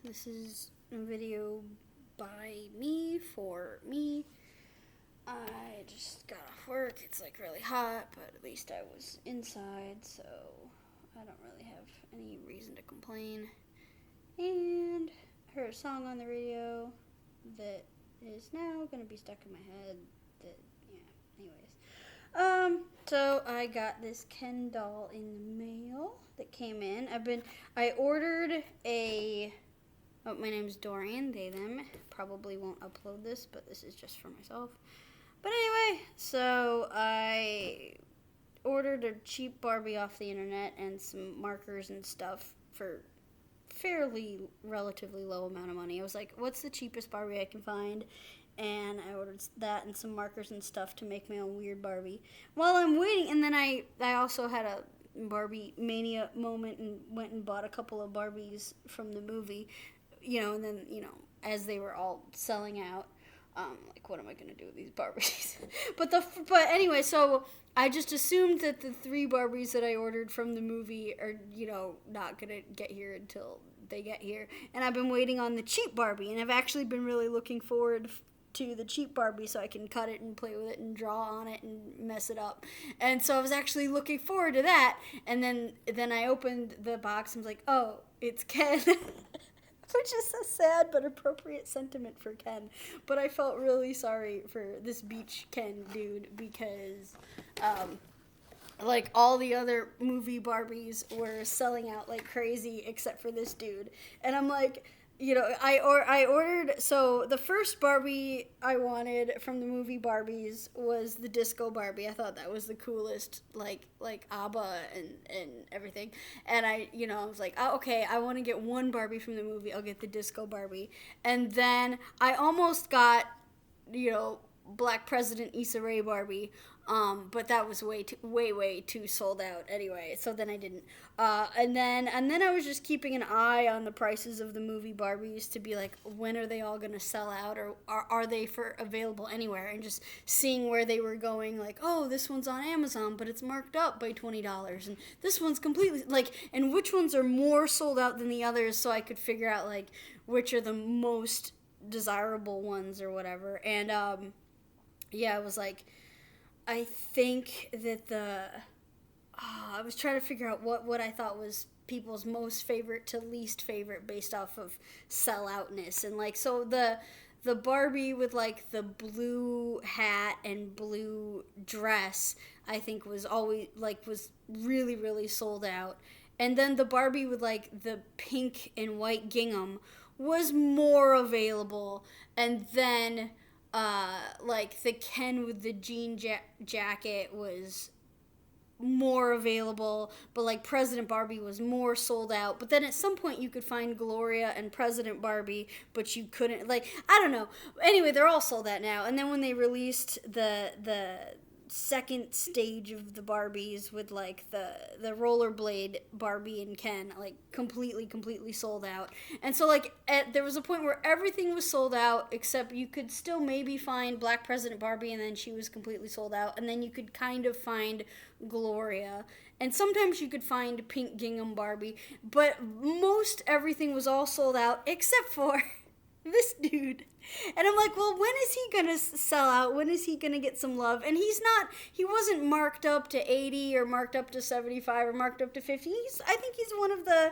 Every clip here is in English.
This is a video by me, for me. I just got off work. It's like really hot, but at least I was inside, so I don't really have any reason to complain. And I heard a song on the radio that is now going to be stuck in my head. So I got this Ken doll in the mail that came in. I ordered my name's Dorian, they, them. Probably won't upload this, but this is just for myself. But anyway, so I ordered a cheap Barbie off the internet and some markers and stuff for relatively low amount of money. I was like, what's the cheapest Barbie I can find? And I ordered that and some markers and stuff to make my own weird Barbie. While I'm waiting, and then I also had a Barbie mania moment and went and bought a couple of Barbies from the movie, and then, as they were all selling out, like, what am I going to do with these Barbies? But anyway, so I just assumed that the 3 Barbies that I ordered from the movie are, not going to get here until they get here. And I've been waiting on the cheap Barbie, and I've actually been really looking forward to the cheap Barbie so I can cut it and play with it and draw on it and mess it up. And so I was actually looking forward to that. And then I opened the box and was like, oh, it's Ken. Which is a sad but appropriate sentiment for Ken. But I felt really sorry for this beach Ken dude because like all the other movie Barbies were selling out like crazy except for this dude. And I'm like, I ordered, so the first Barbie I wanted from the movie Barbies was the disco Barbie. I thought that was the coolest, like ABBA and everything. And I was like, oh, okay, I want to get one Barbie from the movie. I'll get the disco Barbie. And then I almost got, Black President Issa Rae Barbie, but that was way too sold out anyway. So then I didn't. And then I was just keeping an eye on the prices of the movie Barbies to be like, when are they all gonna sell out, or are they available anywhere? And just seeing where they were going, like, oh, this one's on Amazon, but it's marked up by $20, and this one's completely and which ones are more sold out than the others, so I could figure out like which are the most desirable ones or whatever. And I was like, I think that I was trying to figure out what I thought was people's most favorite to least favorite based off of selloutness. And so the Barbie with like the blue hat and blue dress, I think was really, really sold out. And then the Barbie with like the pink and white gingham was more available. And then the Ken with the jean jacket was more available, but like President Barbie was more sold out. But then at some point you could find Gloria and President Barbie, but you couldn't, I don't know. Anyway, they're all sold out now. And then when they released the second stage of the Barbies with like the rollerblade Barbie and Ken, like completely sold out. And so there was a point where everything was sold out except you could still maybe find Black President Barbie, and then she was completely sold out. And then you could kind of find Gloria, and sometimes you could find pink gingham Barbie, but most everything was all sold out except for this dude. And I'm like, well, when is he gonna sell out? When is he gonna get some love? And he wasn't marked up to 80 or marked up to 75 or marked up to 50. I think he's one of the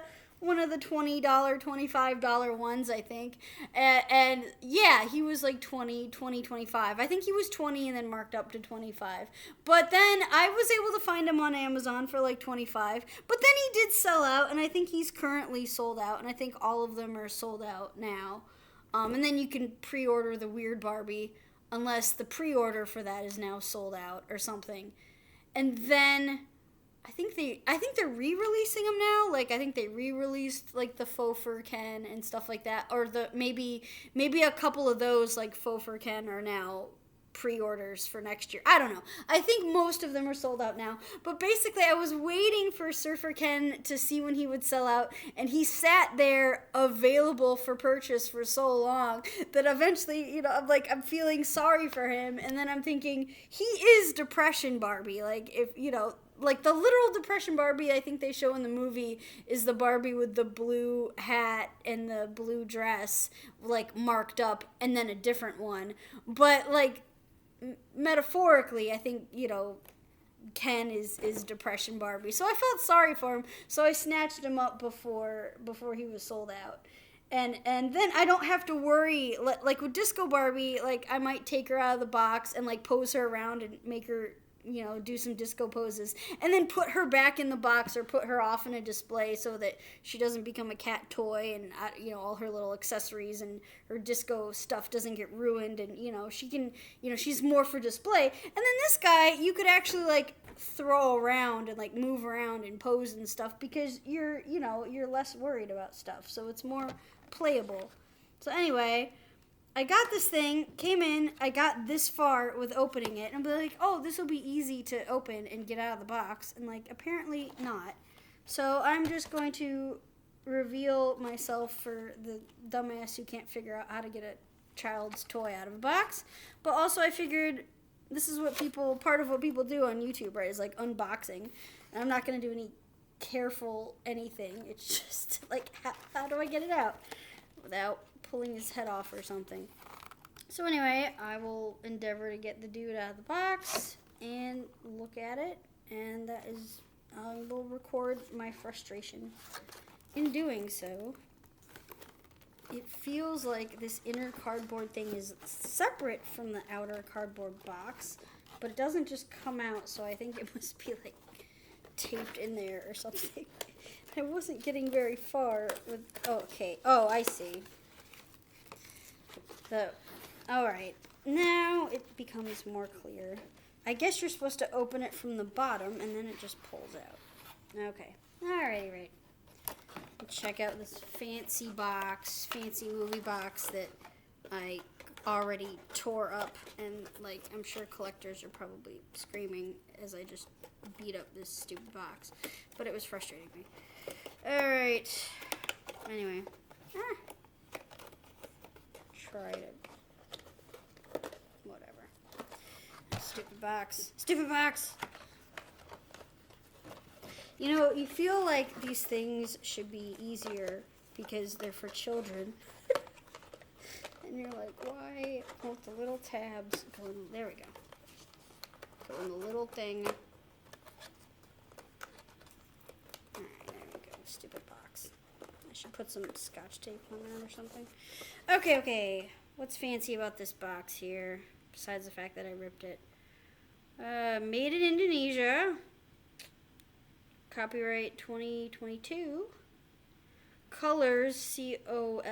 $20, $25 ones, I think. And yeah, he was like 20, 25. I think he was 20 and then marked up to 25. But then I was able to find him on Amazon for like 25. But then he did sell out, and I think he's currently sold out, and I think all of them are sold out now. And then you can pre-order the weird Barbie, unless the pre-order for that is now sold out or something. And then I think they're re-releasing them now. I think they re-released the faux fur Ken and stuff like that, or maybe a couple of those faux fur Ken are now pre-orders for next year. I don't know. I think most of them are sold out now. But basically, I was waiting for Surfer Ken to see when he would sell out, and he sat there available for purchase for so long that eventually, I'm feeling sorry for him, and then I'm thinking, he is Depression Barbie. If, like the literal depression Barbie I think they show in the movie is the Barbie with the blue hat and the blue dress, like marked up, and then a different one. But like metaphorically, I think, you know, Ken is depression Barbie. So I felt sorry for him. So I snatched him up before he was sold out. And then I don't have to worry, like with Disco Barbie, like I might take her out of the box and like pose her around and make her, you know, do some disco poses, and then put her back in the box or put her off in a display so that she doesn't become a cat toy, and you know, all her little accessories and her disco stuff doesn't get ruined, and you know, she can, you know, she's more for display. And then this guy you could actually like throw around and like move around and pose and stuff, because you're, you know, you're less worried about stuff, so it's more playable. So anyway, I got this thing, came in, I got this far with opening it, and I'm like, oh, this will be easy to open and get out of the box, and like, apparently not. So I'm just going to reveal myself for the dumbass who can't figure out how to get a child's toy out of a box. But also I figured this is what part of what people do on YouTube, right, is like unboxing. And I'm not going to do any careful anything. It's just like, how do I get it out without pulling his head off or something? So anyway, I will endeavor to get the dude out of the box and look at it, and that is, I will record my frustration in doing so. It feels like this inner cardboard thing is separate from the outer cardboard box, but it doesn't just come out, so I think it must be like taped in there or something. I wasn't getting very far with, okay, oh, I see. Alright, now it becomes more clear. I guess you're supposed to open it from the bottom, and then it just pulls out. Okay, alrighty, right. Check out this fancy movie box that I already tore up, and like, I'm sure collectors are probably screaming as I just beat up this stupid box, but it was frustrating me. Alright, anyway, try it. Whatever. Stupid box. You know, you feel like these things should be easier because they're for children. And you're like, why won't the little tabs go in? There we go. Go in the little thing. Alright, there we go. Stupid box. I should put some Scotch tape on that or something. Okay. What's fancy about this box here? Besides the fact that I ripped it. Made in Indonesia. Copyright 2022. Colors, COLOURS.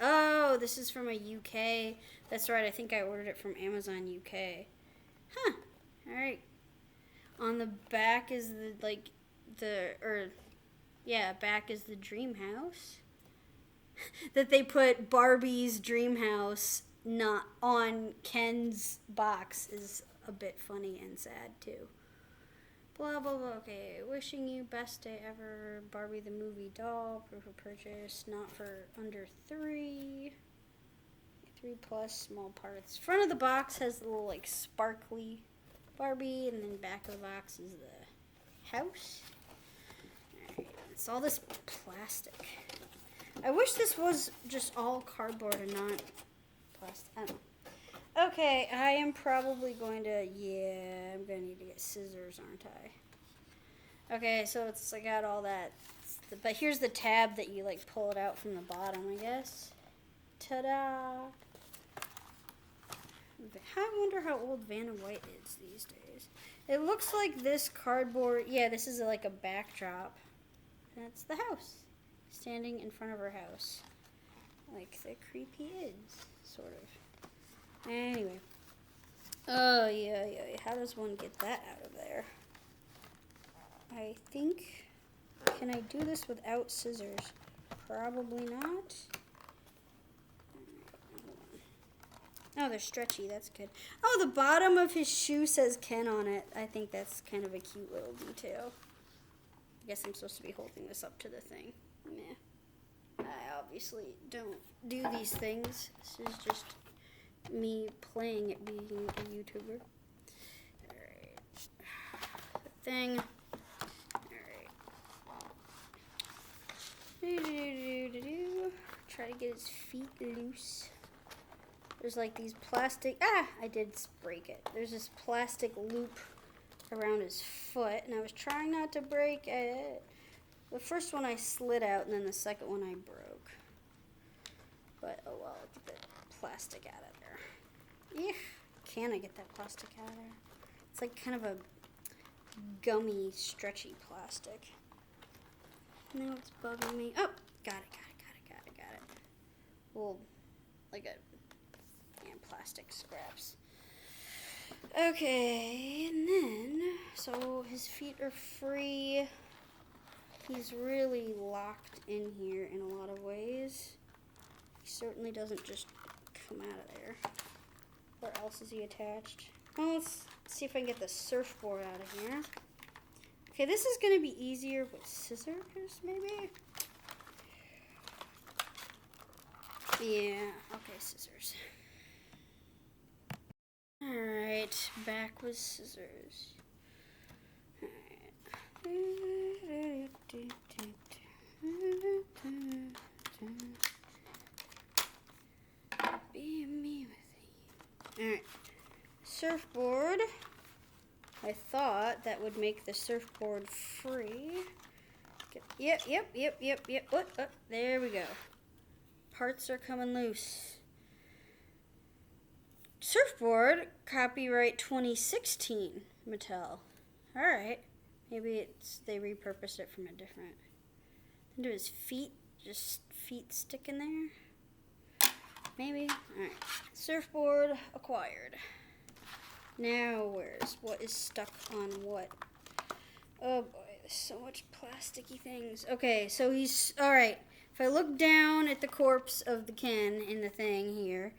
Oh, this is from a UK. That's right, I think I ordered it from Amazon UK. Huh. Alright. On the back is back is the dream house. That they put Barbie's dream house not on Ken's box is a bit funny and sad too. Blah, blah, blah. Okay, wishing you best day ever. Barbie the movie doll. Proof of purchase. Not for under 3. 3+, small parts. Front of the box has a little, like, sparkly Barbie. And then back of the box is the house. Alright, it's all this plastic. I wish this was just all cardboard and not plastic. I don't know. Okay, I am probably going to, I'm going to need to get scissors, aren't I? Okay, so I got all that. But here's the tab that you, like, pull it out from the bottom, I guess. Ta-da! I wonder how old Vanna White is these days. It looks like this cardboard, this is like a backdrop. That's the house. Standing in front of her house. Like the creepy is, sort of. Anyway. Oh, yeah. How does one get that out of there? I think... Can I do this without scissors? Probably not. Oh, they're stretchy. That's good. Oh, the bottom of his shoe says Ken on it. I think that's kind of a cute little detail. I guess I'm supposed to be holding this up to the thing. Meh. I obviously don't do these things. This is just me playing at being a YouTuber. Alright. thing. Alright. Try to get his feet loose. There's like these plastic, I did break it. There's this plastic loop around his foot, and I was trying not to break it. The first one I slid out, and then the second one I broke. But, oh well, get the plastic out of there. Ew. Can I get that plastic out of there? It's like kind of a gummy, stretchy plastic. Now it's bugging me. Oh, got it. Well, like plastic scraps. Okay, and then, so his feet are free. He's really locked in here in a lot of ways. He certainly doesn't just come out of there. Where else is he attached? Well, let's see if I can get the surfboard out of here. Okay, this is going to be easier with scissors, maybe? Yeah, okay, scissors. Alright, back with scissors. Alright. Be me with you. Alright, surfboard. I thought that would make the surfboard free. Yep. What? Oh, there we go. Parts are coming loose. Surfboard, copyright 2016, Mattel. Alright. Maybe they repurposed it from a different. Into his feet, just feet sticking there. Maybe. Alright. Surfboard acquired. Now what is stuck on what? Oh boy, there's so much plasticky things. Okay, so he's, alright. If I look down at the corpse of the Ken in the thing here,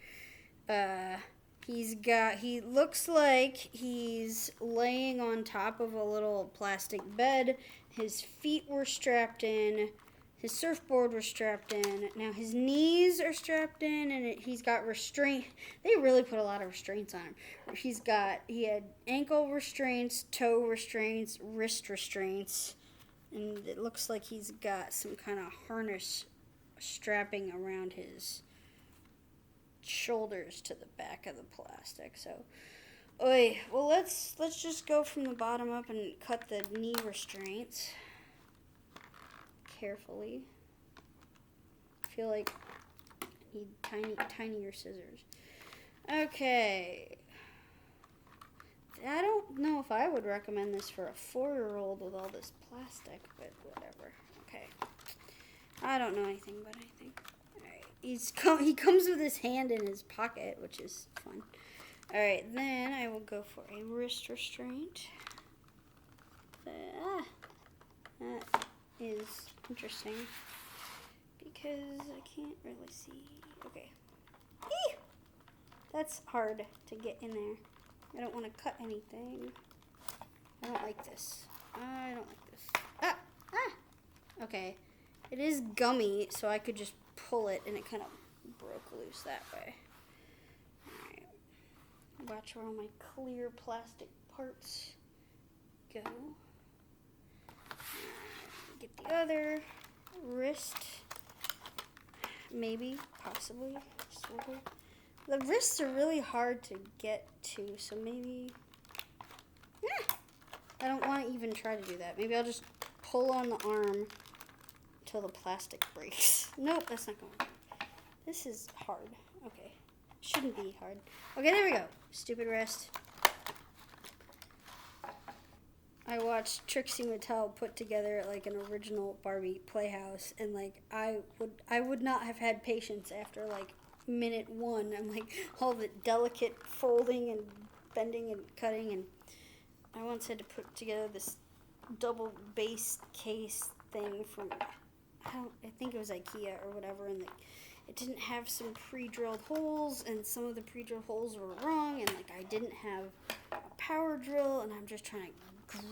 he looks like he's laying on top of a little plastic bed. His feet were strapped in. His surfboard was strapped in. Now his knees are strapped in, and he's got restraint. They really put a lot of restraints on him. He had ankle restraints, toe restraints, wrist restraints. And it looks like he's got some kind of harness strapping around his shoulders to the back of the plastic. So, well, let's just go from the bottom up and cut the knee restraints carefully. I feel like I need tinier scissors. Okay. I don't know if I would recommend this for a 4-year-old with all this plastic, but whatever. Okay. I don't know anything but anything. Alright. He comes with his hand in his pocket, which is fun. Alright, then I will go for a wrist restraint. That is interesting because I can't really see. Okay. Eee! That's hard to get in there. I don't want to cut anything. I don't like this. Okay. It is gummy, so I could just pull it, and it kind of broke loose that way. Alright. Watch where all my clear plastic parts go. Get the other wrist. Maybe, possibly, sort of. The wrists are really hard to get to, so maybe... I don't want to even try to do that. Maybe I'll just pull on the arm until the plastic breaks. Nope, that's not going to work. This is hard. Okay. Shouldn't be hard. Okay, there we go. Stupid wrist. I watched Trixie Mattel put together like an original Barbie playhouse, and like I would not have had patience after like minute 1. I'm like all the delicate folding and bending and cutting, and I once had to put together this double base case thing from I think it was IKEA or whatever, and it didn't have some pre-drilled holes, and some of the pre-drilled holes were wrong, and like I didn't have a power drill, and I'm just trying to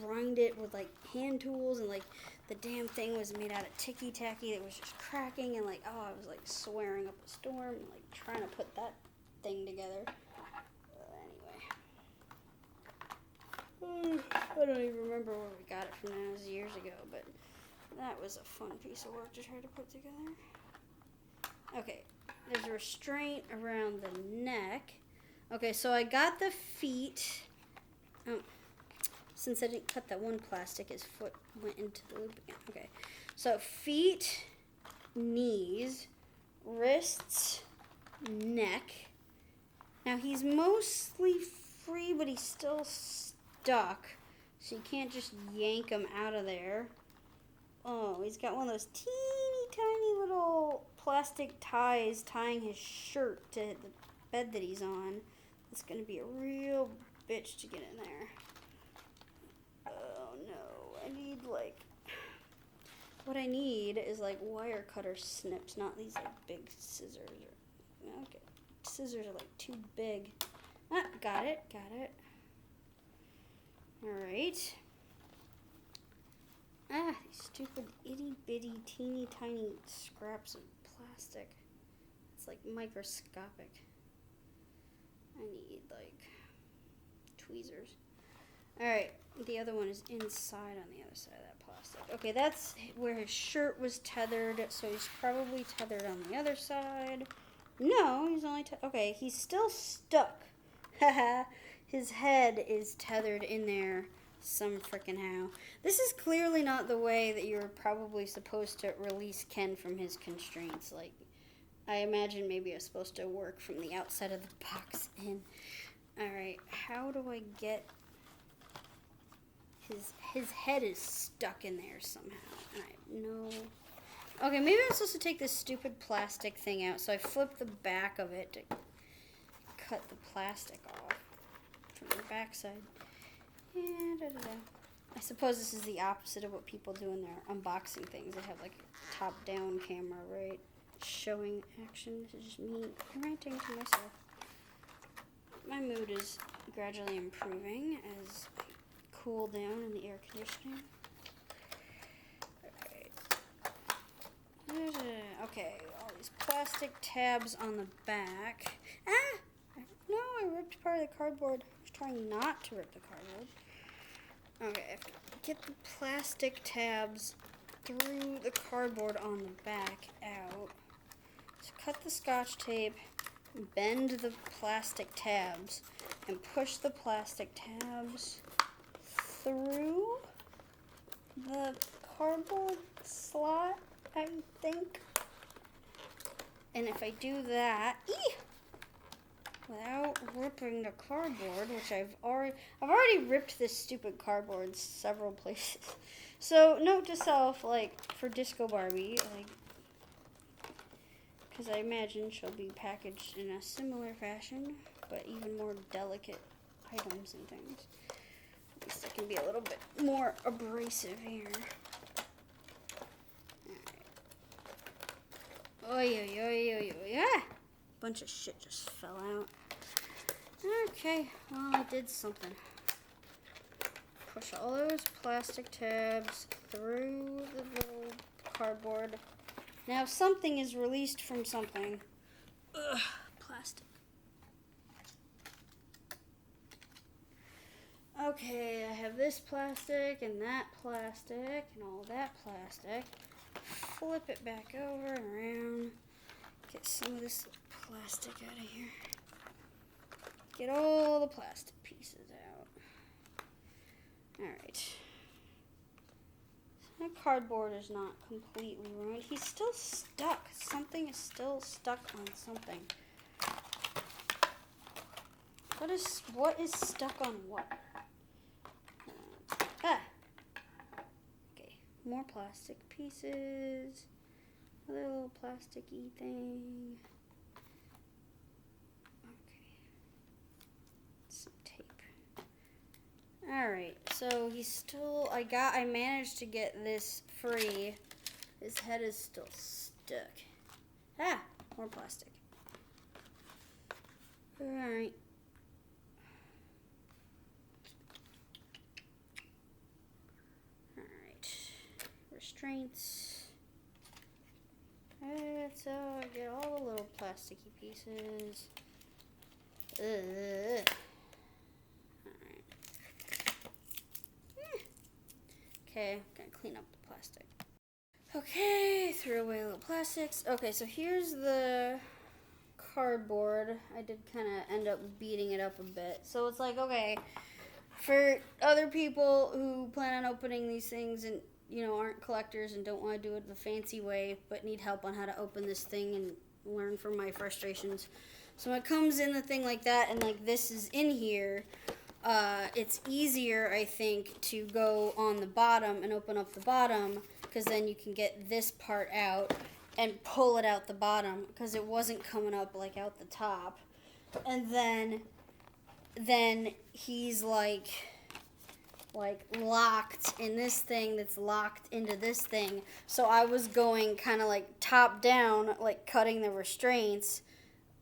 grind it with like hand tools, and like the damn thing was made out of ticky tacky that was just cracking, and like I was like swearing up a storm, and, like trying to put that thing together. Anyway, I don't even remember where we got it from. That was years ago, but that was a fun piece of work to try to put together. Okay, there's a restraint around the neck. Okay, so I got the feet. Since I didn't cut that one plastic, his foot went into the loop again. Okay, so feet, knees, wrists, neck. Now he's mostly free, but he's still stuck, so you can't just yank him out of there. Oh, he's got one of those teeny tiny little plastic ties tying his shirt to the bed that he's on. It's gonna be a real bitch to get in there. Oh no, I need what I need is wire cutter snips, not these big scissors. Okay, scissors are too big. Ah, got it. Alright. Ah, these stupid itty bitty teeny tiny scraps of plastic. It's microscopic. I need tweezers. Alright, the other one is inside on the other side of that plastic. Okay, that's where his shirt was tethered, so he's probably tethered on the other side. No, he's only okay, he's still stuck. Haha. His head is tethered in there some frickin' how. This is clearly not the way that you're probably supposed to release Ken from his constraints. I imagine maybe it's supposed to work from the outside of the box in. Alright, how do I get... His head is stuck in there somehow. And I know... Okay, maybe I'm supposed to take this stupid plastic thing out. So I flip the back of it to cut the plastic off from the backside. And I suppose this is the opposite of what people do in their unboxing things. They have a top-down camera, right? Showing action. This is just me ranting to myself. My mood is gradually improving as I cool down in the air conditioning. Alright. Okay, all these plastic tabs on the back. Ah! No, I ripped part of the cardboard. I was trying not to rip the cardboard. Okay, I have to get the plastic tabs through the cardboard on the back out. So cut the Scotch tape, bend the plastic tabs, and push the plastic tabs through the cardboard slot, I think. And if I do that, without ripping the cardboard, which I've already ripped this stupid cardboard several places. So note to self, for Disco Barbie, because I imagine she'll be packaged in a similar fashion, but even more delicate items and things. At least it can be a little bit more abrasive here. Alright. Yeah! Bunch of shit just fell out. Okay, well, I did something. Push all those plastic tabs through the little cardboard. Now something is released from something. Ugh, plastic. Okay, I have this plastic and that plastic and all that plastic. Flip it back over and around. Get some of this plastic out of here. Get all the plastic pieces out. Alright. My cardboard is not completely ruined. He's still stuck. Something is still stuck on something. What is stuck on what? Okay, more plastic pieces. Another little plasticky thing. Okay. Some tape. Alright, so he's still, I managed to get this free. His head is still stuck. More plastic. Alright. Restraints. So I get all the little plasticky pieces. Alright. Okay, gotta clean up the plastic. Okay, threw away little plastics. Okay, so here's the cardboard. I did kind of end up beating it up a bit. So it's like, okay, for other people who plan on opening these things and, you know, aren't collectors and don't want to do it the fancy way, but need help on how to open this thing and learn from my frustrations. So when it comes in the thing like that and like this is in here, it's easier, I think, to go on the bottom and open up the bottom, because then you can get this part out and pull it out the bottom, because it wasn't coming up like out the top. And then he's like locked in this thing that's locked into this thing. So I was going kind of like top down, like cutting the restraints,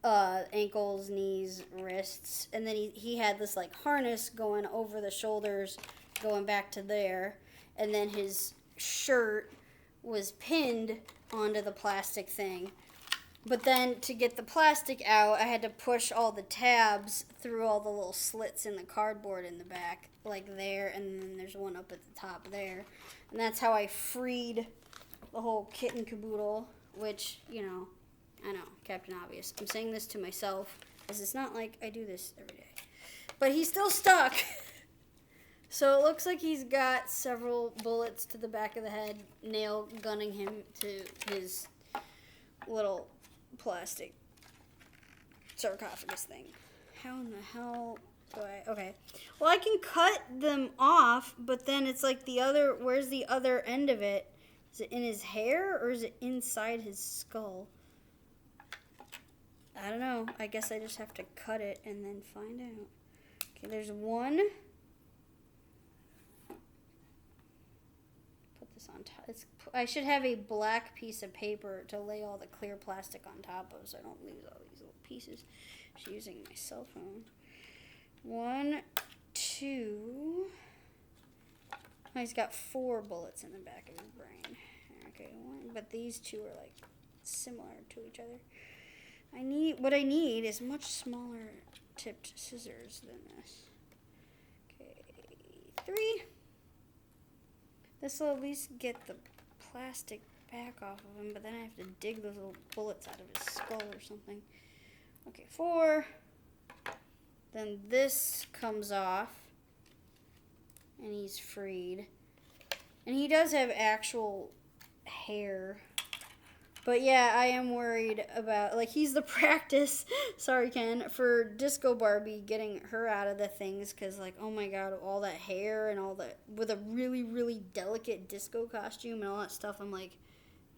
ankles, knees, wrists, and then he had this like harness going over the shoulders, going back to there, and then his shirt was pinned onto the plastic thing. But then to get the plastic out, I had to push all the tabs through all the little slits in the cardboard in the back, like there, and then there's one up at the top there. And that's how I freed the whole kit and caboodle, which, you know, I know, Captain Obvious. I'm saying this to myself, because it's not like I do this every day. But he's still stuck. So it looks like he's got several bullets to the back of the head, nail gunning him to his little plastic sarcophagus thing. How in the hell do I... Okay. Well, I can cut them off, but then it's like the other... Where's the other end of it? Is it in his hair, or is it inside his skull? I don't know. I guess I just have to cut it and then find out. Okay, there's one. Put this on top. I should have a black piece of paper to lay all the clear plastic on top of so I don't lose all these little pieces. Just using my cell phone. 1, 2. Oh, he's got 4 bullets in the back of his brain. Okay, but these two are like similar to each other. What I need is much smaller tipped scissors than this. Okay, 3. This will at least get the plastic back off of him, but then I have to dig those little bullets out of his skull or something. Okay, 4. Then this comes off, and he's freed. And he does have actual hair. But yeah, I am worried about, like, he's the practice, sorry Ken, for Disco Barbie, getting her out of the things, because, like, oh my god, all that hair and all that, with a really, really delicate disco costume and all that stuff, I'm like,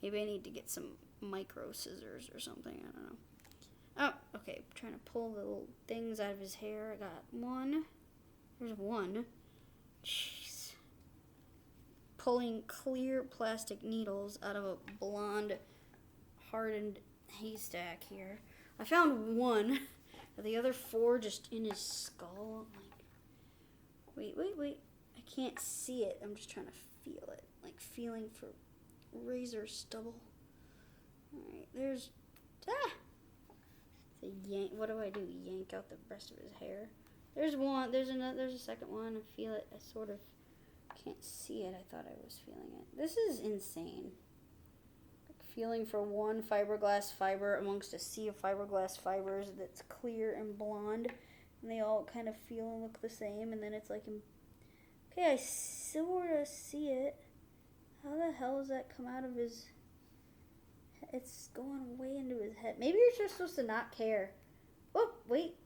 maybe I need to get some micro scissors or something, I don't know. Oh, okay, I'm trying to pull the little things out of his hair. I got 1. There's 1. Jeez. Pulling clear plastic needles out of a blonde hardened haystack here. I found 1. The other 4 just in his skull. I'm like, wait. I can't see it. I'm just trying to feel it. Like feeling for razor stubble. Alright, there's... What do I do? Yank out the rest of his hair? There's 1. There's a second one. I feel it. I sort of can't see it. I thought I was feeling it. This is insane. Feeling for 1 fiberglass fiber amongst a sea of fiberglass fibers that's clear and blonde, and they all kind of feel and look the same, and then it's like, okay, I sort of see it. How the hell does that come out of his... It's going way into his head. Maybe you're just supposed to not care. Oh, wait.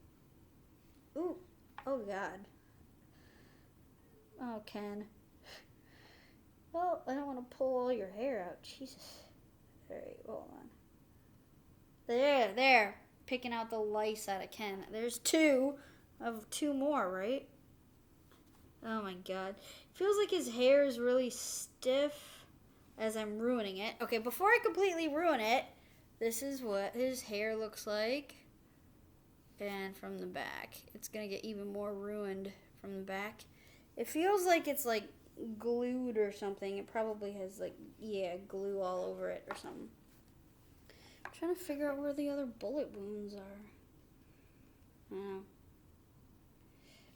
Ooh. Oh, God. Oh, Ken. Well, I don't want to pull all your hair out. Jesus. Alright, hold on. There. Picking out the lice out of Ken. There's 2 of 2 more, right? Oh my god. Feels like his hair is really stiff as I'm ruining it. Okay, before I completely ruin it, this is what his hair looks like. And from the back. It's gonna get even more ruined from the back. It feels like it's like glued or something. It probably has like, glue all over it or something. I'm trying to figure out where the other bullet wounds are. I don't know.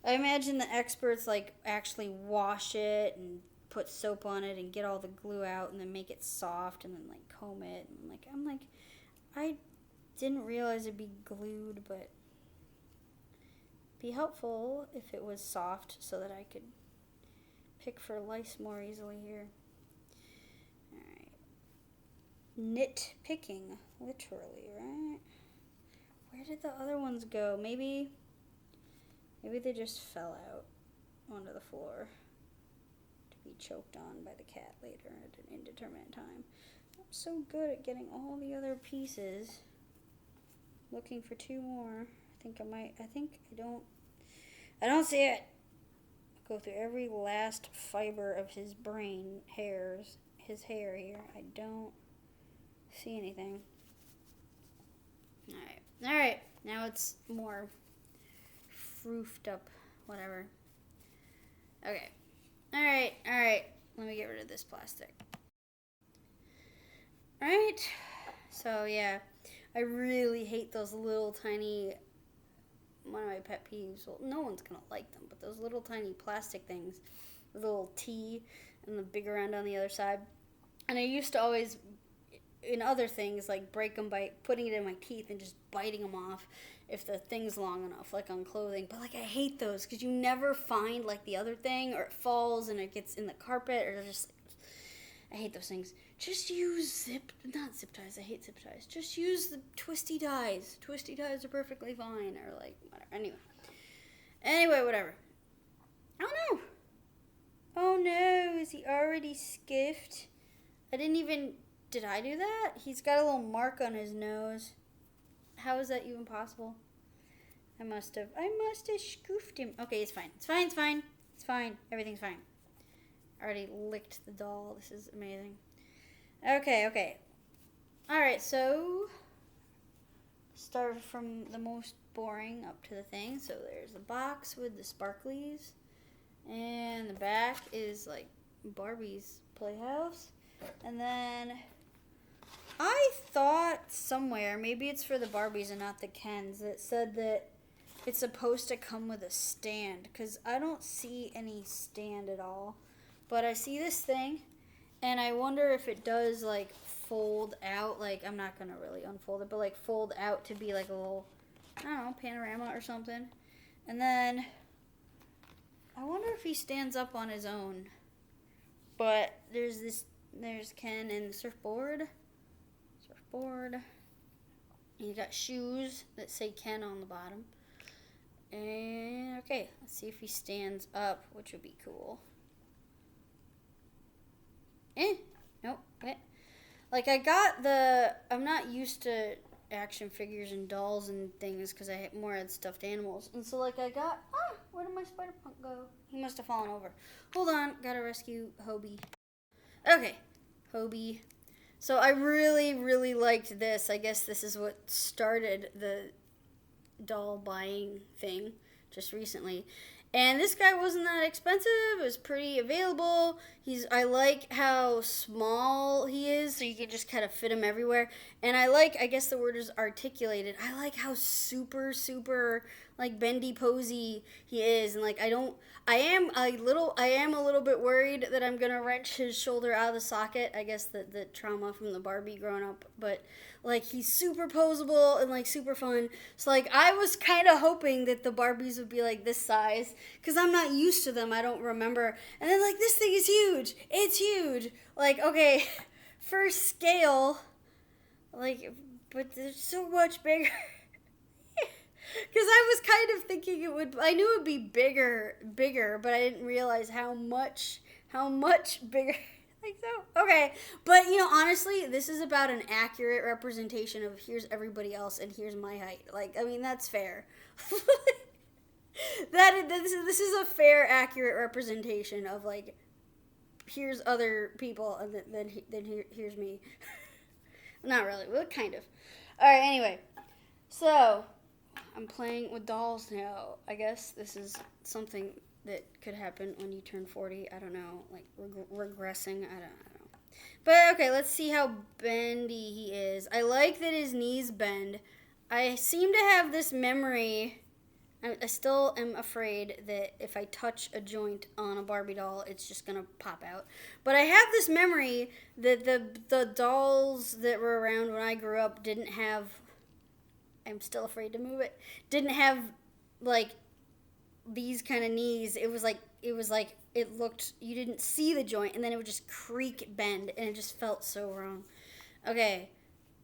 I imagine the experts like actually wash it and put soap on it and get all the glue out and then make it soft and then like comb it and I didn't realize it'd be glued, but be helpful if it was soft so that I could pick for lice more easily here. Alright. Knit picking, literally, right? Where did the other ones go? Maybe they just fell out onto the floor to be choked on by the cat later at an indeterminate time. I'm so good at getting all the other pieces. Looking for 2 more. I don't see it. Go through every last fiber of his his hair here. I don't see anything. Alright. Now it's more froofed up, whatever. Okay. Alright. Let me get rid of this plastic. Alright. So, yeah. I really hate those little tiny, one of my pet peeves. Well, no one's going to like them, but those little tiny plastic things with a little T and the bigger end on the other side. And I used to always, in other things, like break them by putting it in my teeth and just biting them off if the thing's long enough, like on clothing. But, like, I hate those because you never find, like, the other thing, or it falls and it gets in the carpet, or just, I hate those things. Just use not zip ties, I hate zip ties. Just use the twisty ties. Twisty ties are perfectly fine, or, like, whatever. Anyway, whatever. Oh, no. Oh, no, is he already skiffed? Did I do that? He's got a little mark on his nose. How is that even possible? I must have scoofed him. Okay, it's fine. Everything's fine. I already licked the doll. This is amazing. Okay. Alright, so start from the most boring up to the thing. So there's the box with the sparklies. And the back is like Barbie's playhouse. And then I thought somewhere, maybe it's for the Barbies and not the Kens, that said that it's supposed to come with a stand, because I don't see any stand at all. But I see this thing, and I wonder if it does, like, fold out. Like, I'm not going to really unfold it, but, like, fold out to be, like, a little, I don't know, panorama or something. And then I wonder if he stands up on his own. But there's Ken and the surfboard. You got shoes that say Ken on the bottom. And, okay, let's see if he stands up, which would be cool. Nope. Okay. Like, I'm not used to action figures and dolls and things because I more had stuffed animals. And so, like, where did my spider punk go? He must have fallen over. Hold on, gotta rescue Hobie. Okay, Hobie. So I really, really liked this. I guess this is what started the doll buying thing just recently. And this guy wasn't that expensive. It was pretty available. I like how small he is, so you can just kind of fit him everywhere. And I guess the word is articulated. I like how super, super, like, bendy posy he is. And, like, I am a little bit worried that I'm going to wrench his shoulder out of the socket. I guess the trauma from the Barbie growing up. But, like, he's super posable and, like, super fun. So, like, I was kind of hoping that the Barbies would be, like, this size. Because I'm not used to them. I don't remember. And then, like, this thing is huge. It's huge. Like, okay, for scale, like, but it's so much bigger. Because I was kind of thinking I knew it would be bigger, but I didn't realize how much bigger. Like, so, okay. But, honestly, this is about an accurate representation of here's everybody else and here's my height. Like, I mean, that's fair. This is a fair, accurate representation of, like, here's other people and then here's me. Not really, but kind of. Alright, anyway. So, I'm playing with dolls now. I guess this is something that could happen when you turn 40. I don't know, like regressing. I don't know. But okay, let's see how bendy he is. I like that his knees bend. I seem to have this memory I still am afraid that if I touch a joint on a Barbie doll, it's just gonna pop out. But I have this memory that the dolls that were around when I grew up didn't have. I'm still afraid to move it. Didn't have like these kind of knees. It was like it looked. You didn't see the joint, and then it would just creak, bend, and it just felt so wrong. Okay,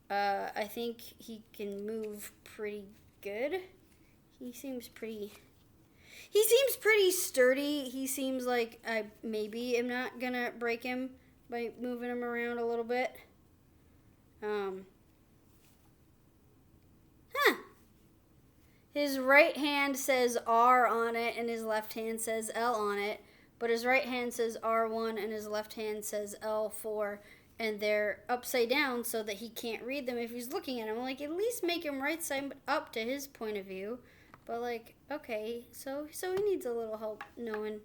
I think he can move pretty good. He seems pretty. He seems pretty sturdy. He seems like I maybe am not gonna break him by moving him around a little bit. Huh. His right hand says R on it, and his left hand says L on it. But his right hand says R1, and his left hand says L4, and they're upside down so that he can't read them if he's looking at them. Like, at least make him right side up to his point of view. But like, okay, so he needs a little help knowing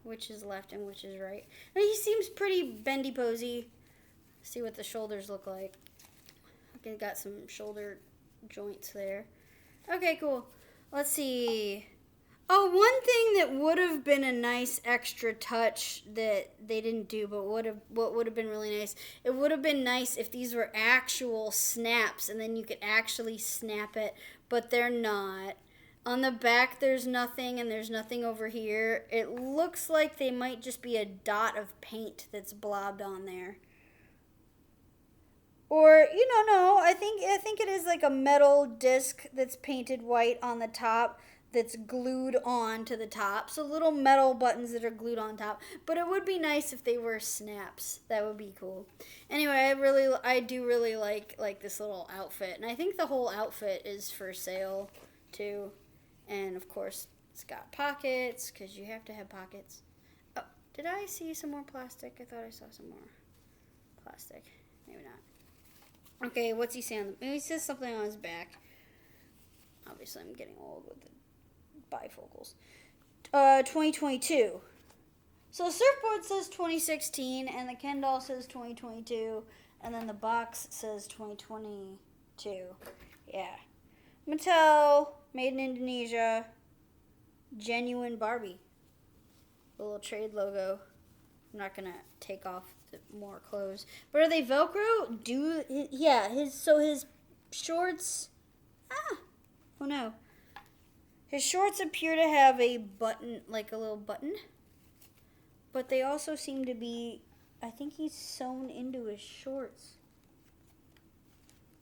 which is left and which is right. And he seems pretty bendy posy. See what the shoulders look like. Okay, got some shoulder joints there. Okay, cool. Let's see. Oh, one thing that would have been a nice extra touch that they didn't do, but what would have been really nice, it would have been nice if these were actual snaps and then you could actually snap it, but they're not. On the back, there's nothing, and there's nothing over here. It looks like they might just be a dot of paint that's blobbed on there. Or, no, I think it is like a metal disc that's painted white on the top that's glued on to the top. So little metal buttons that are glued on top. But it would be nice if they were snaps. That would be cool. Anyway, I do really like this little outfit. And I think the whole outfit is for sale, too. And, of course, it's got pockets, because you have to have pockets. Oh, did I see some more plastic? I thought I saw some more plastic. Maybe not. Okay, what's he saying? He says something on his back. Obviously, I'm getting old with the bifocals. 2022. So the surfboard says 2016, and the Ken doll says 2022, and then the box says 2022. Yeah. Mattel, made in Indonesia, genuine Barbie. The little trade logo. I'm not gonna take off the more clothes, but are they Velcro? His shorts. Oh no. His shorts appear to have a button, like a little button, but they also seem to be. I think he's sewn into his shorts.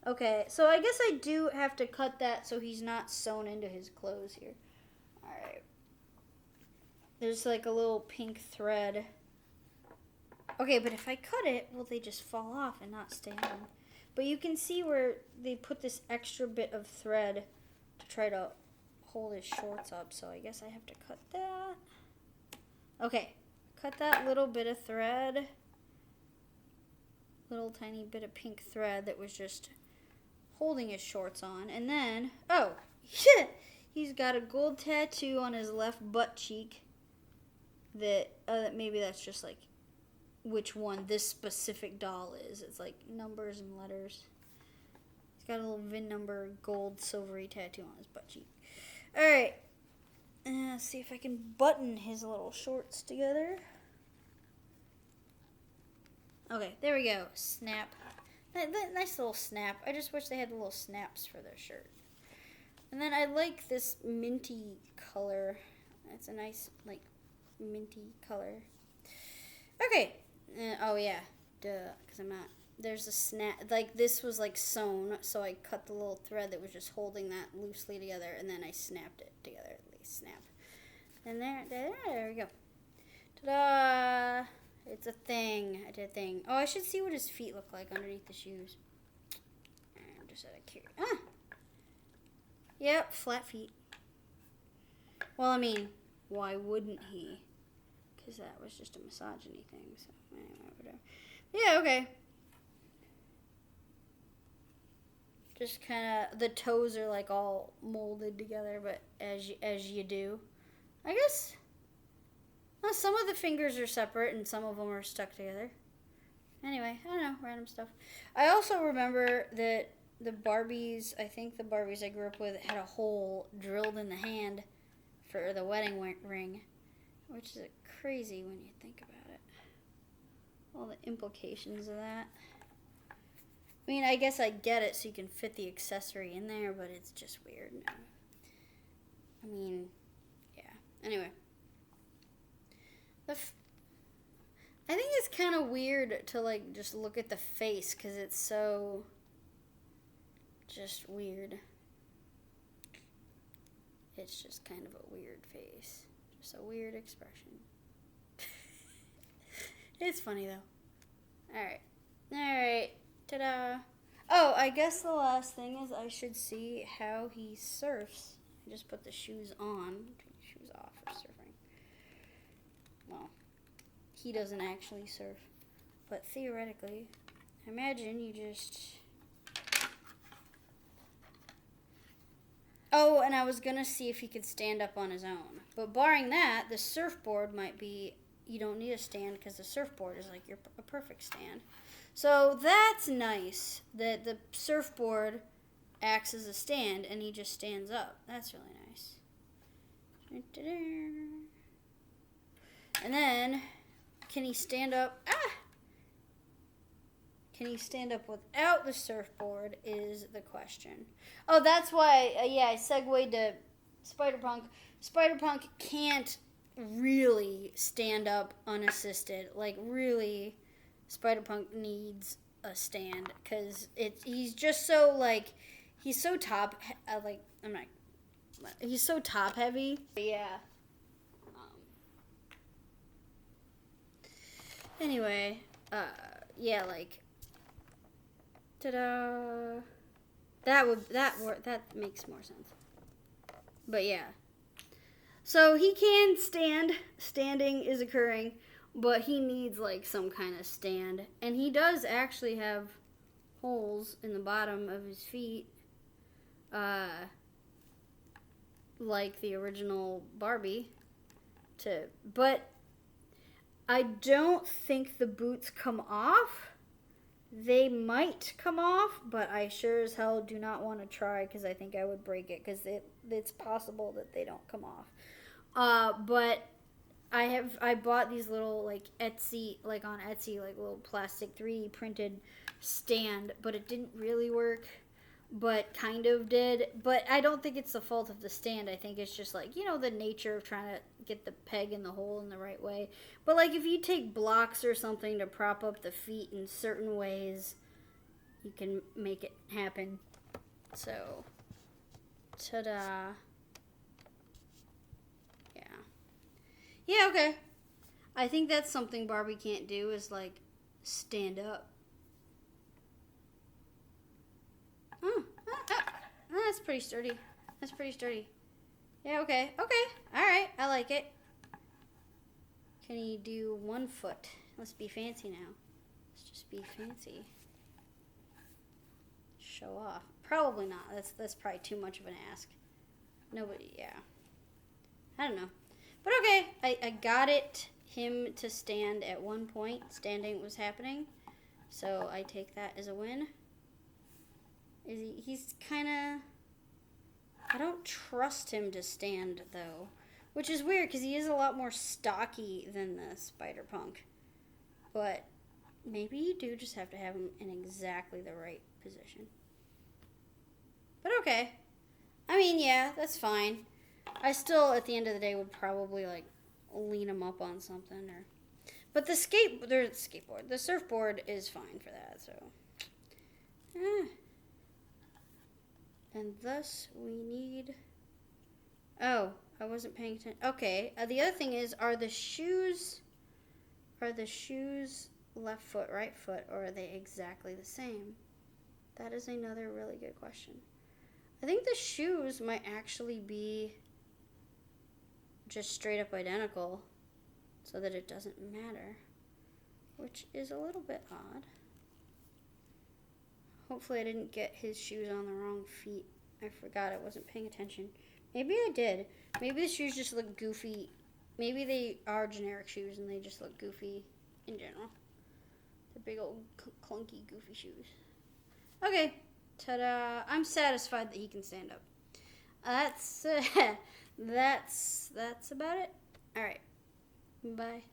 Okay, so I guess I do have to cut that so he's not sewn into his clothes here. Alright. There's like a little pink thread. Okay, but if I cut it, will they just fall off and not stay on? But you can see where they put this extra bit of thread to try to hold his shorts up. So I guess I have to cut that. Okay, cut that little bit of thread. Little tiny bit of pink thread that was just holding his shorts on. And then, oh, shit! He's got a gold tattoo on his left butt cheek. That maybe that's just like which one this specific doll is. It's like numbers and letters. He's got a little VIN number, gold, silvery tattoo on his butt cheek. Alright. Let's see if I can button his little shorts together. Okay, there we go. Snap. Nice little snap. I just wish they had the little snaps for their shirt. And then I like this minty color. It's a nice, like, minty color. Okay. Oh, yeah. Duh. Because I'm not. There's a snap. Like, this was, like, sewn. So I cut the little thread that was just holding that loosely together. And then I snapped it together. Snap. And there we go. Ta-da! It's a thing. I did a thing. Oh, I should see what his feet look like underneath the shoes. I'm just out of curiosity. Yep, flat feet. Well, I mean, why wouldn't he? Because that was just a misogyny thing. So, anyway, whatever. Yeah, okay. Just kind of, the toes are like all molded together, but as you do. I guess, well, some of the fingers are separate and some of them are stuck together. Anyway, I don't know, random stuff. I also remember that the Barbies, I think the Barbies I grew up with had a hole drilled in the hand for the wedding ring, which is crazy when you think about it. All the implications of that. I mean, I guess I get it so you can fit the accessory in there, but it's just weird. No. I mean, yeah. Anyway. I think it's kind of weird to, like, just look at the face because it's so just weird. It's just kind of a weird face. Just a weird expression. It's funny, though. Alright. Ta-da. Oh, I guess the last thing is I should see how he surfs. I just put the shoes on. Take the shoes off for surfing. Well, he doesn't actually surf. But theoretically, imagine you just... Oh, and I was going to see if he could stand up on his own. But barring that, the surfboard might be... You don't need a stand because the surfboard is like a perfect stand. So that's nice that the surfboard acts as a stand and he just stands up. That's really nice. And then, can he stand up? Can he stand up without the surfboard is the question. Oh, that's why, I segued to Spider-Punk. Spider-Punk can't really stand up unassisted. Like, really, Spider-Punk needs a stand because he's just so, like, he's so he's so top heavy. But yeah. Anyway, yeah, like, ta-da. That makes more sense. But yeah. So he can stand. Standing is occurring, but he needs like some kind of stand. And he does actually have holes in the bottom of his feet. Like the original Barbie. But I don't think the boots come off. They might come off, but I sure as hell do not want to try because I think I would break it because it's possible that they don't come off. But I bought these little like Etsy, like on Etsy, like little plastic 3D printed stand, but it didn't really work, but kind of did. But I don't think it's the fault of the stand. I think it's just like, the nature of trying to get the peg in the hole in the right way. But like if you take blocks or something to prop up the feet in certain ways, you can make it happen. So, ta-da. Yeah, okay. I think that's something Barbie can't do is, like, stand up. That's pretty sturdy. Yeah, okay. Alright, I like it. Can he do one foot? Let's be fancy now. Let's just be fancy. Show off. Probably not. That's probably too much of an ask. Nobody, yeah. I don't know. But okay, I got him to stand at one point. Standing was happening. So I take that as a win. He's kind of... I don't trust him to stand, though. Which is weird, because he is a lot more stocky than the Spider-Punk. But maybe you do just have to have him in exactly the right position. But okay. I mean, yeah, that's fine. I still, at the end of the day, would probably, like, lean him up on something. But the surfboard is fine for that, so. And thus, we need... Oh, I wasn't paying attention. Okay, the other thing is, are the shoes left foot, right foot, or are they exactly the same? That is another really good question. I think the shoes might actually be just straight up identical so that it doesn't matter, which is a little bit odd. Hopefully I didn't get his shoes on the wrong feet. I forgot, I wasn't paying attention. Maybe I did. Maybe the shoes just look goofy. Maybe they are generic shoes and they just look goofy in general. They're big old clunky goofy shoes. Okay, Ta-da! I'm satisfied that he can stand up. That's that's about it. All right. Bye.